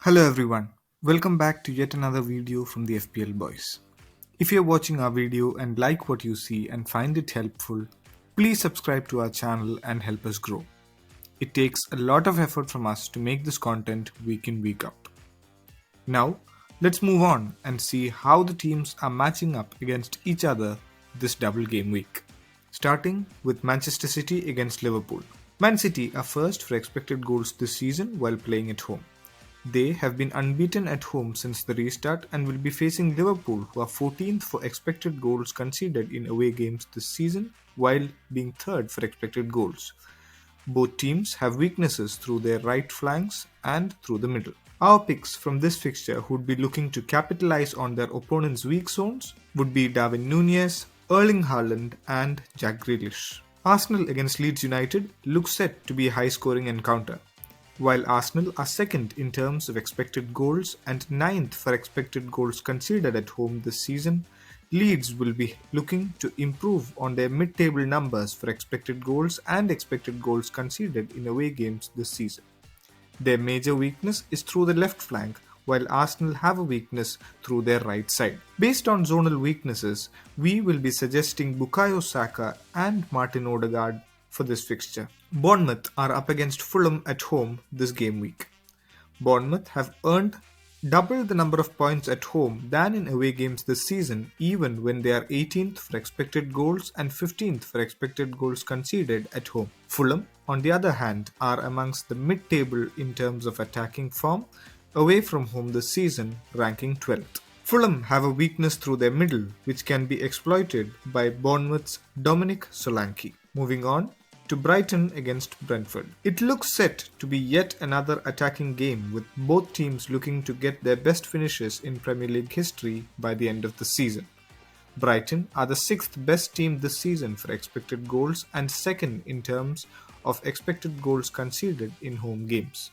Hello everyone, welcome back to yet another video from the FPL Boys. If you're watching our video and like what you see and find it helpful, please subscribe to our channel and help us grow. It takes a lot of effort from us to make this content week in week out. Now, let's move on and see how the teams are matching up against each other this double game week. Starting with Manchester City against Liverpool. Man City are first for expected goals this season while playing at home. They have been unbeaten at home since the restart and will be facing Liverpool, who are 14th for expected goals conceded in away games this season while being third for expected goals. Both teams have weaknesses through their right flanks and through the middle. Our picks from this fixture who would be looking to capitalize on their opponents' weak zones would be Darwin Núñez, Erling Haaland and Jack Grealish. Arsenal against Leeds United looks set to be a high-scoring encounter. While Arsenal are second in terms of expected goals and ninth for expected goals conceded at home this season, Leeds will be looking to improve on their mid-table numbers for expected goals and expected goals conceded in away games this season. Their major weakness is through the left flank, while Arsenal have a weakness through their right side. Based on zonal weaknesses, we will be suggesting Bukayo Saka and Martin Odegaard for this fixture. Bournemouth are up against Fulham at home this game week. Bournemouth have earned double the number of points at home than in away games this season, even when they are 18th for expected goals and 15th for expected goals conceded at home. Fulham, on the other hand, are amongst the mid-table in terms of attacking form, away from home this season, ranking 12th. Fulham have a weakness through their middle, which can be exploited by Bournemouth's Dominic Solanke. Moving on to Brighton against Brentford. It looks set to be yet another attacking game, with both teams looking to get their best finishes in Premier League history by the end of the season. Brighton are the 6th best team this season for expected goals and second in terms of expected goals conceded in home games.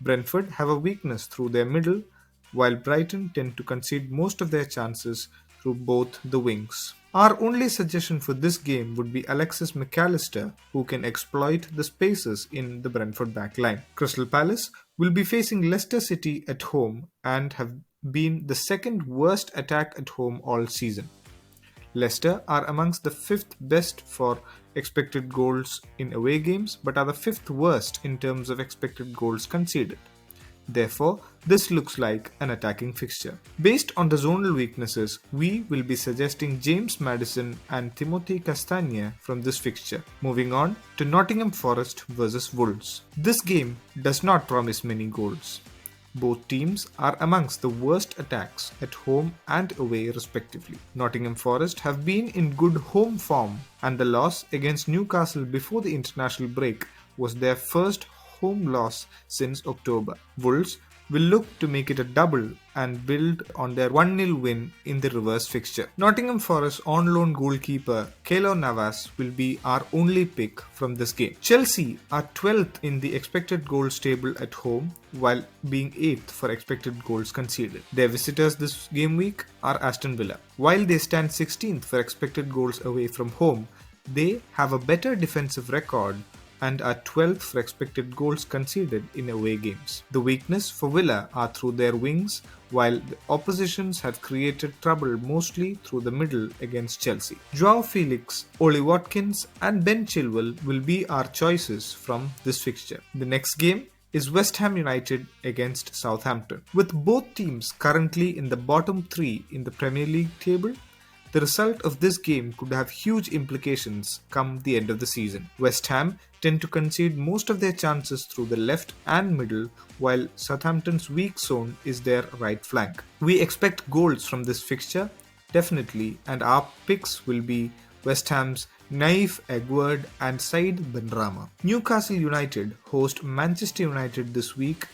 Brentford have a weakness through their middle, while Brighton tend to concede most of their chances through both the wings. Our only suggestion for this game would be Alexis McAllister, who can exploit the spaces in the Brentford backline. Crystal Palace will be facing Leicester City at home and have been the second worst attack at home all season. Leicester are amongst the 5th best for expected goals in away games, but are the 5th worst in terms of expected goals conceded. Therefore, this looks like an attacking fixture. Based on the zonal weaknesses, we will be suggesting James Maddison and Timothy Castagne from this fixture. Moving on to Nottingham Forest vs Wolves. This game does not promise many goals. Both teams are amongst the worst attacks at home and away respectively. Nottingham Forest have been in good home form, and the loss against Newcastle before the international break was their first home loss since October. Wolves will look to make it a double and build on their 1-0 win in the reverse fixture. Nottingham Forest on-loan goalkeeper Keylor Navas will be our only pick from this game. Chelsea are 12th in the expected goals table at home while being 8th for expected goals conceded. Their visitors this game week are Aston Villa. While they stand 16th for expected goals away from home, they have a better defensive record and are 12th for expected goals conceded in away games. The weakness for Villa are through their wings, while the oppositions have created trouble mostly through the middle against Chelsea. Joao Felix, Oli Watkins and Ben Chilwell will be our choices from this fixture. The next game is West Ham United against Southampton. With both teams currently in the bottom 3 in the Premier League table, the result of this game could have huge implications come the end of the season. West Ham tend to concede most of their chances through the left and middle, while Southampton's weak zone is their right flank. We expect goals from this fixture, definitely, and our picks will be West Ham's Naif Edward and Said Benrahma. Newcastle United host Manchester United this week,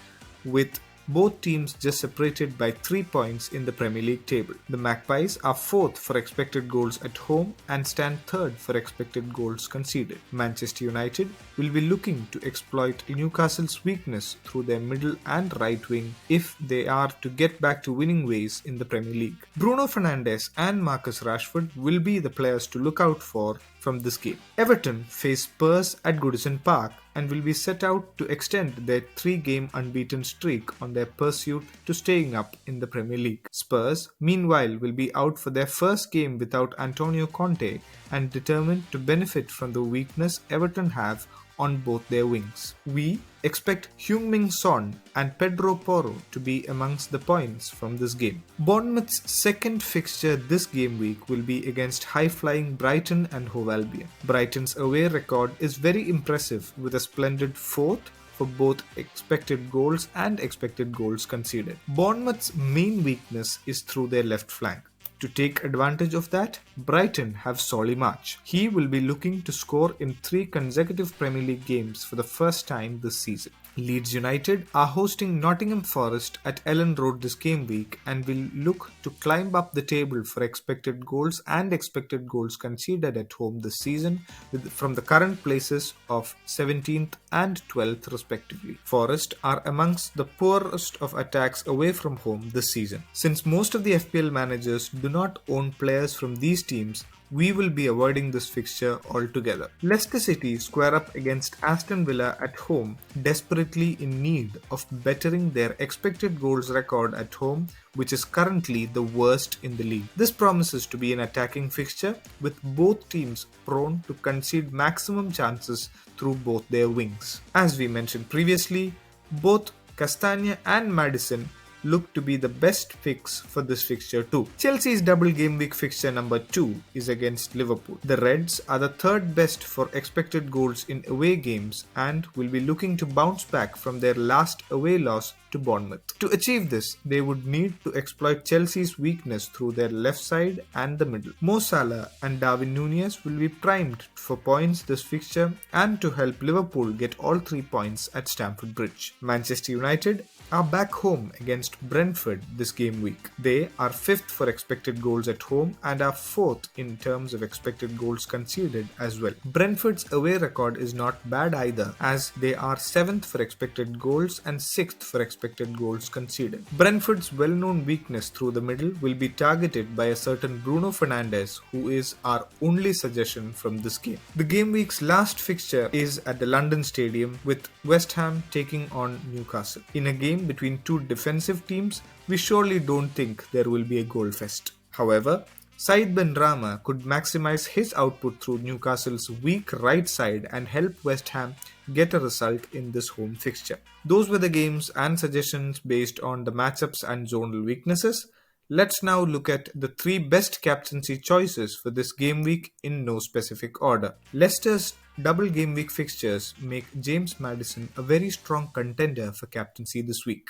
with both teams just separated by 3 points in the Premier League table. The Magpies are 4th for expected goals at home and stand 3rd for expected goals conceded. Manchester United will be looking to exploit Newcastle's weakness through their middle and right wing if they are to get back to winning ways in the Premier League. Bruno Fernandes and Marcus Rashford will be the players to look out for from this game. Everton face Spurs at Goodison Park and will be set out to extend their 3-game unbeaten streak on their pursuit to staying up in the Premier League. Spurs, meanwhile, will be out for their first game without Antonio Conte and determined to benefit from the weakness Everton have on both their wings. We expect Heung-min Son and Pedro Porro to be amongst the points from this game. Bournemouth's second fixture this game week will be against high-flying Brighton and Hove Albion. Brighton's away record is very impressive with a splendid 4th for both expected goals and expected goals conceded. Bournemouth's main weakness is through their left flank. To take advantage of that, Brighton have Solly March. He will be looking to score in 3 consecutive Premier League games for the first time this season. Leeds United are hosting Nottingham Forest at Ellen Road this game week and will look to climb up the table for expected goals and expected goals conceded at home this season from the current places of 17th and 12th respectively. Forest are amongst the poorest of attacks away from home this season. Since most of the FPL managers do not own players from these teams, we will be avoiding this fixture altogether. Leicester City square up against Aston Villa at home, desperately in need of bettering their expected goals record at home, which is currently the worst in the league. This promises to be an attacking fixture, with both teams prone to concede maximum chances through both their wings. As we mentioned previously, both Castagna and Maddison look to be the best picks for this fixture too. Chelsea's double game week fixture number 2 is against Liverpool. The Reds are the 3rd best for expected goals in away games and will be looking to bounce back from their last away loss to Bournemouth. To achieve this, they would need to exploit Chelsea's weakness through their left side and the middle. Mo Salah and Darwin Núñez will be primed for points this fixture and to help Liverpool get all 3 points at Stamford Bridge. Manchester United are back home against Brentford this game week. They are 5th for expected goals at home and are 4th in terms of expected goals conceded as well. Brentford's away record is not bad either, as they are 7th for expected goals and 6th for expected goals conceded. Brentford's well-known weakness through the middle will be targeted by a certain Bruno Fernandes, who is our only suggestion from this game. The game week's last fixture is at the London Stadium, with West Ham taking on Newcastle. In a game between 2 defensive teams, we surely don't think there will be a goal fest. However, Said Benrahma could maximize his output through Newcastle's weak right side and help West Ham get a result in this home fixture. Those were the games and suggestions based on the matchups and zonal weaknesses. Let's now look at the 3 best captaincy choices for this game week in no specific order. Leicester's double game week fixtures make James Maddison a very strong contender for captaincy this week.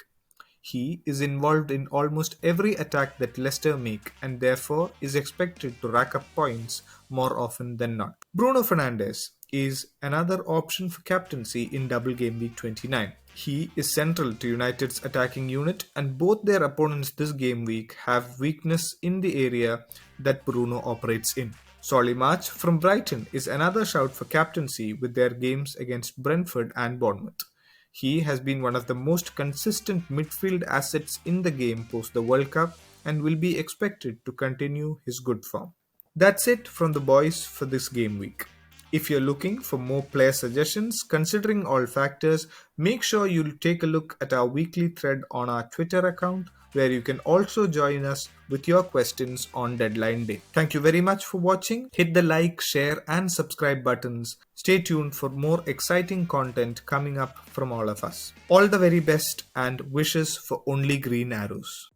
He is involved in almost every attack that Leicester make and therefore is expected to rack up points more often than not. Bruno Fernandes is another option for captaincy in double game week 29. He is central to United's attacking unit, and both their opponents this game week have weakness in the area that Bruno operates in. Solly March from Brighton is another shout for captaincy with their games against Brentford and Bournemouth. He has been one of the most consistent midfield assets in the game post the World Cup and will be expected to continue his good form. That's it from the boys for this game week. If you're looking for more player suggestions, considering all factors, make sure you take a look at our weekly thread on our Twitter account, where you can also join us with your questions on deadline day. Thank you very much for watching. Hit the like, share and subscribe buttons. Stay tuned for more exciting content coming up from all of us. All the very best and wishes for only green arrows.